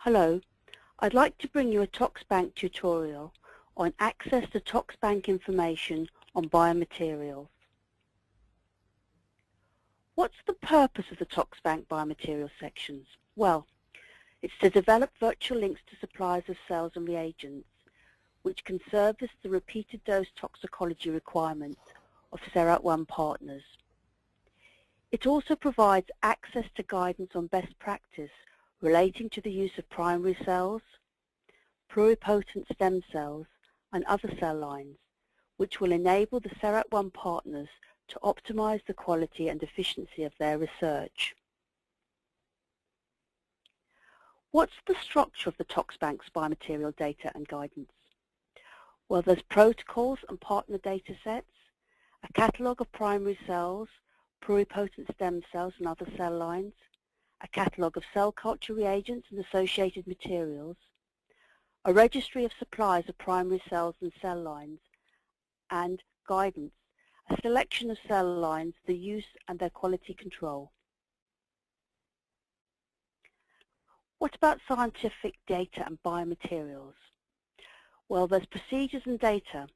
Hello, I'd like to bring you a ToxBank tutorial on access to ToxBank information on biomaterials. What's the purpose of the ToxBank biomaterials sections? Well, it's to develop virtual links to suppliers of cells and reagents which can service the repeated dose toxicology requirements of CERAT1 partners. It also provides access to guidance on best practice relating to the use of primary cells, pluripotent stem cells and other cell lines, which will enable the CERAT1 partners to optimize the quality and efficiency of their research. What's the structure of the ToxBank's biomaterial data and guidance? Well, there's protocols and partner data sets, a catalogue of primary cells, pluripotent stem cells and other cell lines, a catalogue of cell culture reagents and associated materials, a registry of supplies of primary cells and cell lines, and guidance, a selection of cell lines, the use and their quality control. What about scientific data and biomaterials? Well, there's procedures and data.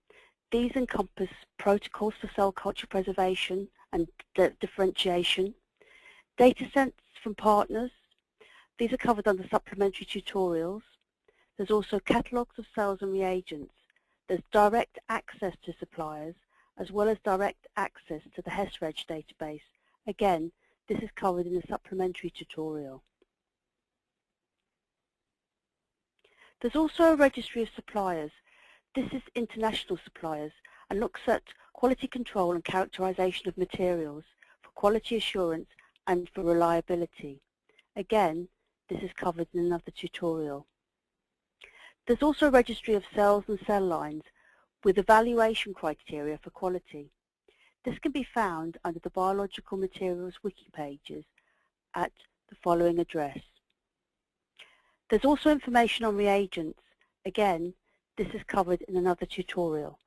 These encompass protocols for cell culture preservation and differentiation, data sets from partners. These are covered under supplementary tutorials. There's also catalogues of cells and reagents. There's direct access to suppliers, as well as direct access to the HESREG database. Again, this is covered in a supplementary tutorial. There's also a registry of suppliers. This is international suppliers and looks at quality control and characterization of materials for quality assurance and for reliability. Again, this is covered in another tutorial. There's also a registry of cells and cell lines with evaluation criteria for quality. This can be found under the Biological Materials wiki pages at the following address. There's also information on reagents. Again, this is covered in another tutorial.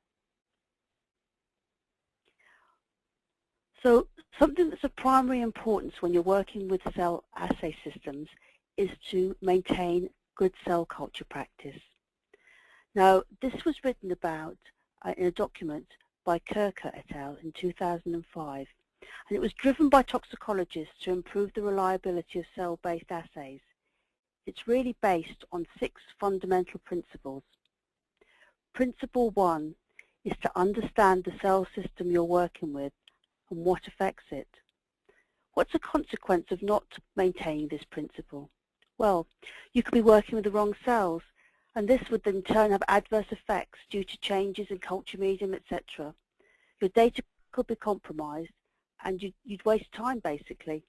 So something that's of primary importance when you're working with cell assay systems is to maintain good cell culture practice. Now, this was written about in a document by Kirker et al. In 2005, and it was driven by toxicologists to improve the reliability of cell-based assays. It's really based on 6 fundamental principles. Principle 1 is to understand the cell system you're working with and what affects it. What's a consequence of not maintaining this principle? Well, you could be working with the wrong cells, and this would in turn have adverse effects due to changes in culture medium, etc. Your data could be compromised, and you'd waste time basically.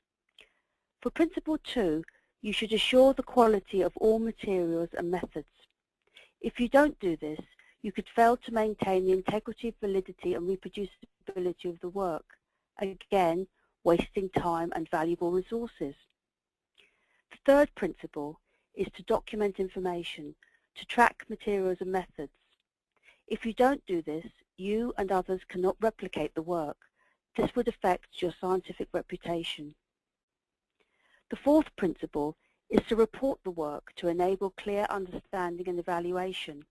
For principle 2, you should assure the quality of all materials and methods. If you don't do this, you could fail to maintain the integrity, validity and reproducibility of the work, again wasting time and valuable resources. The third principle is to document information, to track materials and methods. If you don't do this, you and others cannot replicate the work. This would affect your scientific reputation. The fourth principle is to report the work to enable clear understanding and evaluation.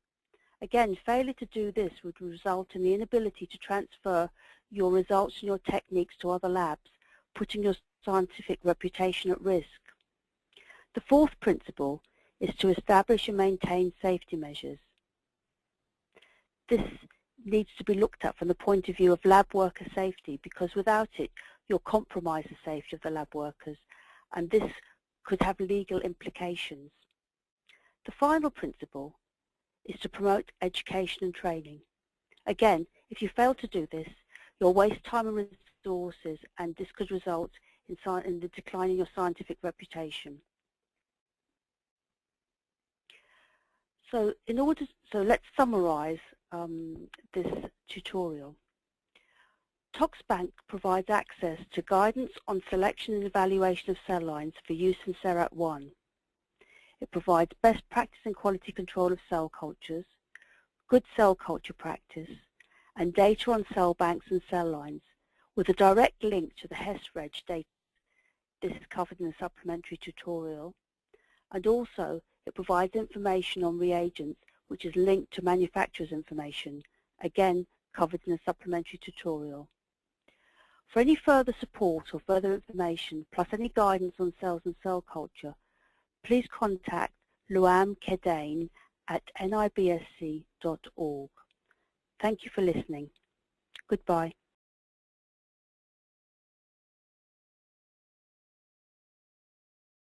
Again, failure to do this would result in the inability to transfer your results and your techniques to other labs, putting your scientific reputation at risk. The fourth principle is to establish and maintain safety measures. This needs to be looked at from the point of view of lab worker safety, because without it, you'll compromise the safety of the lab workers, and this could have legal implications. The final principle is to promote education and training. Again, if you fail to do this, you'll waste time and resources, and this could result in the decline in your scientific reputation. So let's summarize this tutorial. ToxBank provides access to guidance on selection and evaluation of cell lines for use in CERAT1. It provides best practice and quality control of cell cultures, good cell culture practice, and data on cell banks and cell lines, with a direct link to the HESREG data. This is covered in a supplementary tutorial. And also, It provides information on reagents which is linked to manufacturer's information, again covered in a supplementary tutorial. For any further support or further information, plus any guidance on cells and cell culture, please contact Luam Kedane at nibsc.org. Thank you for listening. Goodbye.